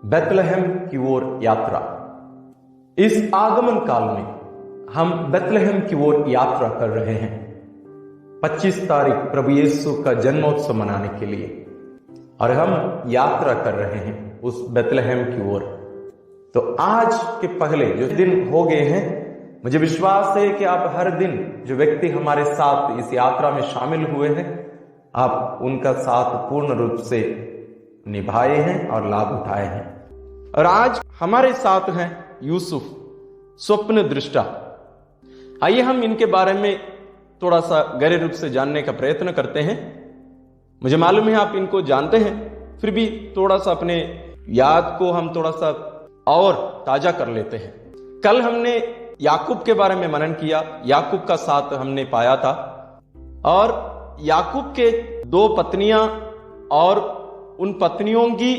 Bethlehem की ओर यात्रा। इस आगमन काल में हम बेथलेहम की ओर यात्रा कर रहे हैं 25 तारीख प्रभु यीशु का जन्मोत्सव मनाने के लिए, और हम यात्रा कर रहे हैं उस बेथलेहम की ओर। तो आज के पहले जो दिन हो गए हैं, मुझे विश्वास है कि आप हर दिन जो व्यक्ति हमारे साथ इस यात्रा में शामिल हुए हैं, आप उनका साथ पूर्ण रूप से निभाए हैं और लाभ उठाए हैं। और आज हमारे साथ हैं यूसुफ, स्वप्न दृष्टा। आइए हम इनके बारे में थोड़ा सा गहरे रूप से जानने का प्रयत्न करते हैं। मुझे मालूम है आप इनको जानते हैं, फिर भी थोड़ा सा अपने याद को हम थोड़ा सा और ताजा कर लेते हैं। कल हमने याकूब के बारे में मनन किया, याकूब का साथ हमने पाया था, और याकूब के 2 पत्नियां और उन पत्नियों की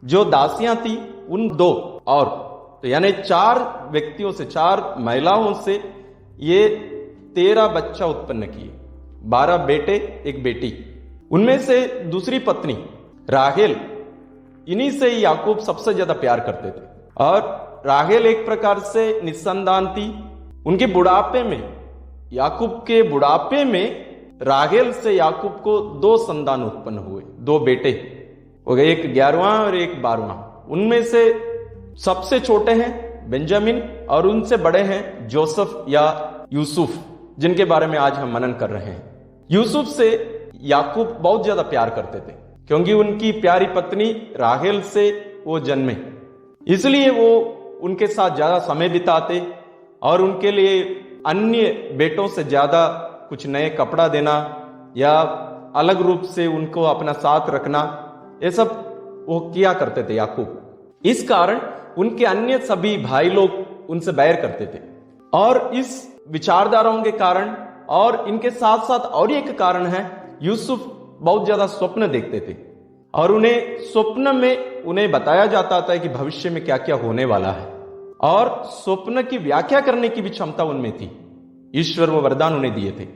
जो दासियां थी उन 2 और तो यानी 4 व्यक्तियों से, 4 महिलाओं से ये 13 बच्चा उत्पन्न किए, 12 बेटे 1 बेटी। उनमें से दूसरी पत्नी राहेल, इन्हीं से याकूब सबसे ज्यादा प्यार करते थे। और राहेल एक प्रकार से निस्संतान थी। उनके बुढ़ापे में, याकूब के बुढ़ापे में राहेल से याकूब को 2 संतान उत्पन्न हुए, 2 बेटे हो गए, एक 11वां और एक 12वां। उनमें से सबसे छोटे हैं बेंजामिन, और उनसे बड़े हैं जोसेफ या यूसुफ, जिनके बारे में आज हम मनन कर रहे हैं। यूसुफ से याकूब बहुत ज्यादा प्यार करते थे, क्योंकि उनकी प्यारी पत्नी राहेल से वो जन्मे, इसलिए वो उनके साथ ज्यादा समय बिताते और उनके लिए अन्य बेटों से ज्यादा कुछ नए कपड़ा देना या अलग रूप से उनको अपना साथ रखना, ये सब वो किया करते थे याकूब। इस कारण उनके अन्य सभी भाई लोग उनसे बैर करते थे, और इस विचारधाराओं के कारण और इनके साथ साथ और एक कारण है, यूसुफ बहुत ज्यादा स्वप्न देखते थे, और उन्हें स्वप्न में उन्हें बताया जाता था कि भविष्य में क्या क्या होने वाला है, और स्वप्न की व्याख्या करने की भी क्षमता उनमें थी। ईश्वर वो वरदान उन्हें दिए थे।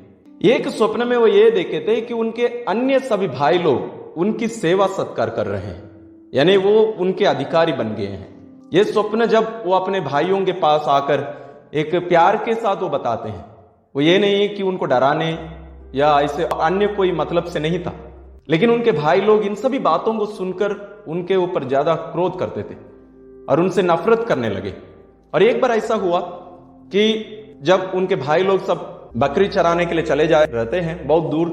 एक स्वप्न में वो ये देखे थे कि उनके अन्य सभी भाई लोग उनकी सेवा सत्कार कर रहे हैं, यानी वो उनके अधिकारी बन गए हैं। ये स्वप्न जब वो अपने भाइयों के पास आकर एक प्यार के साथ वो बताते हैं, वो ये नहीं कि उनको डराने या ऐसे अन्य कोई मतलब से नहीं था, लेकिन उनके भाई लोग इन सभी बातों को सुनकर उनके ऊपर ज्यादा क्रोध करते थे और उनसे नफरत करने लगे। और एक बार ऐसा हुआ कि जब उनके भाई लोग सब बकरी चराने के लिए चले जा रहते हैं बहुत दूर,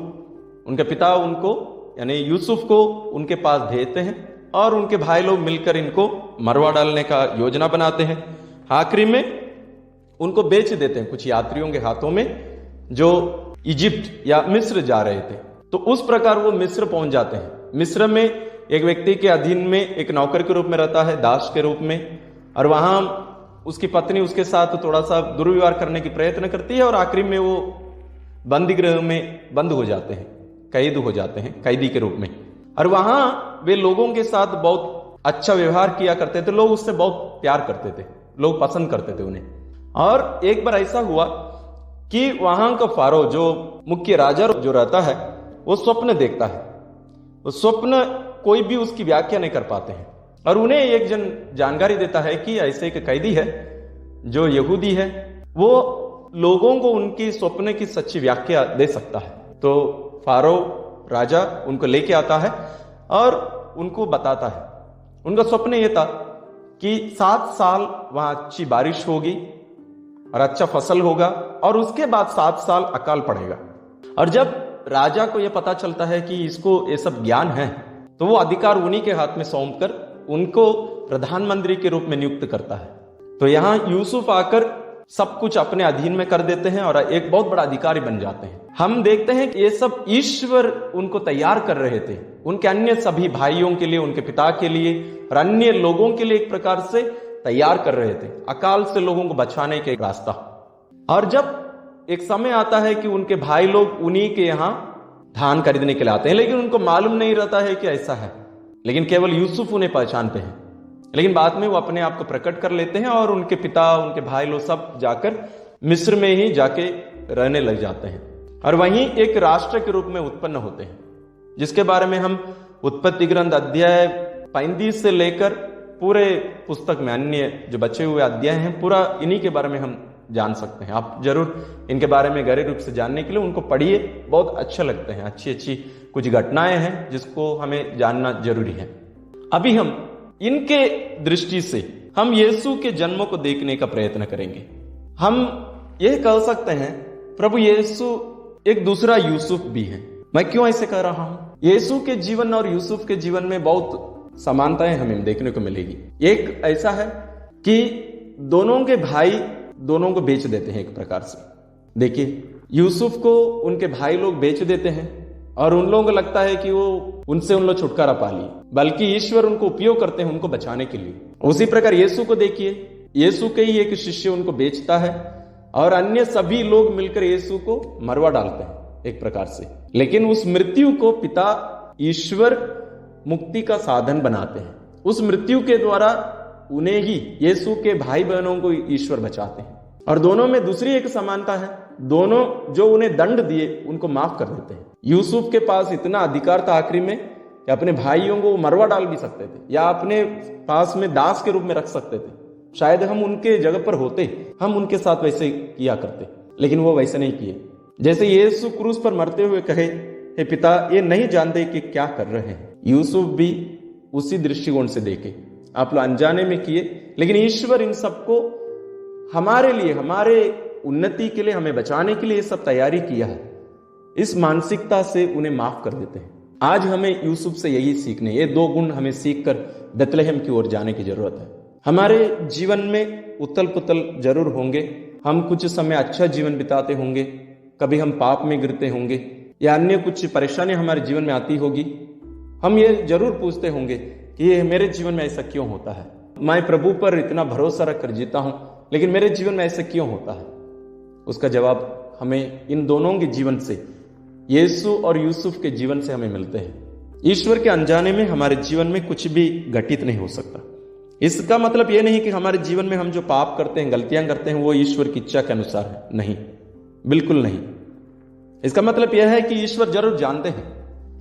उनके पिता उनको यानी यूसुफ को उनके पास भेजते हैं, और उनके भाई लोग मिलकर इनको मरवा डालने का योजना बनाते हैं। आखिरी में उनको बेच देते हैं कुछ यात्रियों के हाथों में जो इजिप्ट या मिस्र जा रहे थे। तो उस प्रकार वो मिस्र पहुंच जाते हैं। मिस्र में एक व्यक्ति के अधीन में एक नौकर के रूप में रहता है, दास के रूप में, और वहां उसकी पत्नी उसके साथ थोड़ा सा दुर्व्यवहार करने की प्रयत्न करती है, और आखिरी में वो बंदी गृह में बंद हो जाते हैं, कैद हो जाते हैं, कैदी के रूप में। और वहां वे लोगों के साथ बहुत अच्छा व्यवहार किया करते थे, लोग उससे बहुत प्यार करते थे, लोग पसंद करते थे उन्हें। और एक बार ऐसा हुआ कि वहां का फारो, जो मुख्य राजा जो रहता है, वो स्वप्न देखता है। वो स्वप्न कोई भी उसकी व्याख्या नहीं कर पाते हैं, और उन्हें एक जन जानकारी देता है कि ऐसे एक कैदी है जो यहूदी है, वो लोगों को उनकी स्वप्न की सच्ची व्याख्या दे सकता है। तो फारो राजा उनको लेके आता है और उनको बताता है। उनका स्वप्न यह था कि 7 साल वहां अच्छी बारिश होगी और अच्छा फसल होगा, और उसके बाद 7 साल अकाल पड़ेगा। और जब राजा को यह पता चलता है कि इसको ये सब ज्ञान है, तो वो अधिकार उन्हीं के हाथ में सौंप कर उनको प्रधानमंत्री के रूप में नियुक्त करता है। तो यहां यूसुफ आकर सब कुछ अपने अधीन में कर देते हैं और एक बहुत बड़ा अधिकारी बन जाते हैं। हम देखते हैं कि ये सब ईश्वर उनको तैयार कर रहे थे, उनके अन्य सभी भाइयों के लिए, उनके पिता के लिए और अन्य लोगों के लिए एक प्रकार से तैयार कर रहे थे, अकाल से लोगों को बचाने के एक रास्ता। और जब एक समय आता है कि उनके भाई लोग उन्हीं के यहां धान खरीदने के लिए आते हैं, लेकिन उनको मालूम नहीं रहता है कि ऐसा है, लेकिन केवल यूसुफ उन्हें पहचानते हैं। लेकिन बाद में वो अपने आप को प्रकट कर लेते हैं, और उनके पिता, उनके भाई लोग सब जाकर मिस्र में ही जाके रहने लग जाते हैं, और वहीं एक राष्ट्र के रूप में उत्पन्न होते हैं, जिसके बारे में हम उत्पत्ति ग्रंथ अध्याय 35 से लेकर पूरे पुस्तक में अन्य जो बचे हुए अध्याय हैं पूरा इन्हीं के बारे में हम जान सकते हैं। आप जरूर इनके बारे में गहरे रूप से जानने के लिए उनको पढ़िए, बहुत अच्छे लगते हैं। अच्छी अच्छी कुछ घटनाएं हैं जिसको हमें जानना जरूरी है। अभी हम इनके दृष्टि से हम यीशु के जन्म को देखने का प्रयत्न करेंगे। हम यह कह सकते हैं प्रभु यीशु एक दूसरा यूसुफ भी है। मैं क्यों ऐसे कह रहा हूं? यीशु के जीवन और यूसुफ के जीवन में बहुत समानताएं हमें देखने को मिलेगी। एक ऐसा है कि दोनों के भाई दोनों को बेच देते हैं एक प्रकार से। देखिए, यूसुफ को उनके भाई लोग बेच देते हैं और उन लोगों को लगता है कि वो उनसे उन लोग छुटकारा पा लिए, बल्कि ईश्वर उनको उपयोग करते हैं उनको बचाने के लिए। उसी प्रकार यीशु को देखिए, यीशु के ही एक शिष्य उनको बेचता है और अन्य सभी लोग मिलकर यीशु को मरवा डालते हैं एक प्रकार से। लेकिन उस मृत्यु को पिता ईश्वर मुक्ति का साधन बनाते हैं। उस मृत्यु के द्वारा उन्हें ही यीशु के भाई बहनों को ईश्वर बचाते हैं। और दोनों में दूसरी एक समानता है, दोनों जो उन्हें दंड दिए उनको माफ कर देते हैं। यूसुफ के पास इतना अधिकार था आखिरी में कि अपने भाइयों को मरवा डाल भी सकते थे या अपने पास में दास के रूप में रख सकते थे। शायद हम उनके जगह पर होते, हम उनके साथ वैसे किया करते, लेकिन वो वैसे नहीं किए। जैसे यीशु क्रूस पर मरते हुए कहे, हे पिता, ये नहीं जानते कि क्या कर रहे हैं। यूसुफ भी उसी दृष्टिकोण से देखे, आप लोग अनजाने में किए, लेकिन ईश्वर इन सबको हमारे लिए, हमारे उन्नति के लिए, हमें बचाने के लिए ये सब तैयारी किया है। इस मानसिकता से उन्हें माफ कर देते हैं। आज हमें यूसुफ से यही सीखने, ये दो गुण हमें सीखकर बेतलेहम की ओर जाने की जरूरत है। हमारे जीवन में उतल पुतल जरूर होंगे, हम कुछ समय अच्छा जीवन बिताते होंगे, कभी हम पाप में गिरते होंगे या अन्य कुछ परेशानी हमारे जीवन में आती होगी। हम ये जरूर पूछते होंगे कि ये मेरे जीवन में ऐसा क्यों होता है। मैं प्रभु पर इतना भरोसा रखकर जीता हूं, लेकिन मेरे जीवन में ऐसा क्यों होता है। उसका जवाब हमें इन दोनों के जीवन से, यीशु और यूसुफ के जीवन से हमें मिलते हैं। ईश्वर के अनजाने में हमारे जीवन में कुछ भी घटित नहीं हो सकता। इसका मतलब यह नहीं कि हमारे जीवन में हम जो पाप करते हैं, गलतियां करते हैं, वो ईश्वर की इच्छा के अनुसार है। नहीं, बिल्कुल नहीं। इसका मतलब यह है कि ईश्वर जरूर जानते हैं,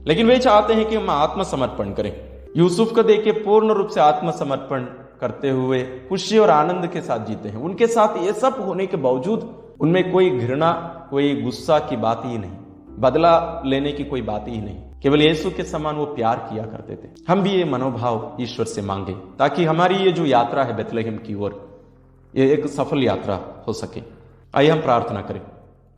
लेकिन वे चाहते हैं कि हम आत्मसमर्पण करें। यूसुफ को देखिए, पूर्ण रूप से आत्मसमर्पण करते हुए खुशी और आनंद के साथ जीते हैं। उनके साथ ये सब होने के बावजूद उनमें कोई घृणा, कोई गुस्सा की बात ही नहीं, बदला लेने की कोई बात ही नहीं। केवल यीशु के समान वो प्यार किया करते थे। हम भी ये मनोभाव ईश्वर से मांगे ताकि हमारी ये जो यात्रा है बेतलेहम की ओर, ये एक सफल यात्रा हो सके। आइए हम प्रार्थना करें।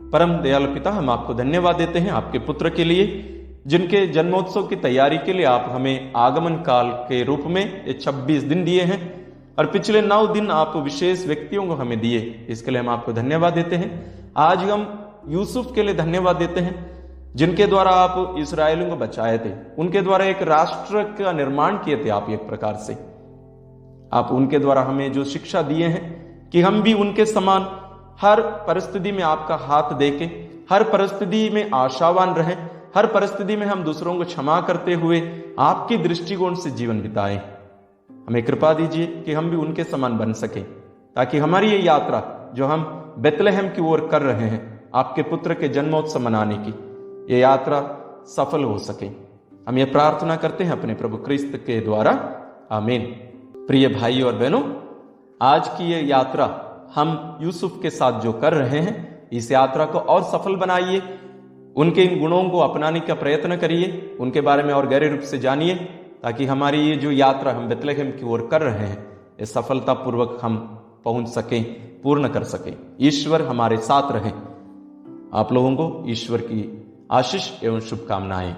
परम दयालु पिता, हम आपको धन्यवाद देते हैं आपके पुत्र के लिए, जिनके जन्मोत्सव की तैयारी के लिए आप हमें आगमन काल के रूप में ये 26 दिन दिए हैं और पिछले 9 दिन आप विशेष व्यक्तियों को हमें दिए। इसके लिए हम आपको धन्यवाद देते हैं। आज हम यूसुफ के लिए धन्यवाद देते हैं, जिनके द्वारा आप इस्राएलियों को बचाए थे, उनके द्वारा एक राष्ट्र का निर्माण किए थे आप एक प्रकार से। आप उनके द्वारा हमें जो शिक्षा दिए हैं कि हम भी उनके समान हर परिस्थिति में आपका हाथ देके, हर परिस्थिति में आशावान रहें, हर परिस्थिति में हम दूसरों को क्षमा करते हुए आपकी दृष्टिकोण से जीवन बिताएं। हमें कृपा दीजिए कि हम भी उनके समान बन सकें, ताकि हमारी ये यात्रा जो हम बेतलेहम की ओर कर रहे हैं, आपके पुत्र के जन्मोत्सव मनाने की, ये यात्रा सफल हो सके। हम ये प्रार्थना करते हैं अपने प्रभु क्रिस्त के द्वारा, आमीन। प्रिय भाई और बहनों, आज की ये यात्रा हम यूसुफ के साथ जो कर रहे हैं, इस यात्रा को और सफल बनाइए। उनके इन गुणों को अपनाने का प्रयत्न करिए, उनके बारे में और गहरे रूप से जानिए, ताकि हमारी ये जो यात्रा हम बेतलेहम की ओर कर रहे हैं, ये सफलतापूर्वक हम पहुंच सकें, पूर्ण कर सकें। ईश्वर हमारे साथ रहें। आप लोगों को ईश्वर की आशीष एवं शुभकामनाएं।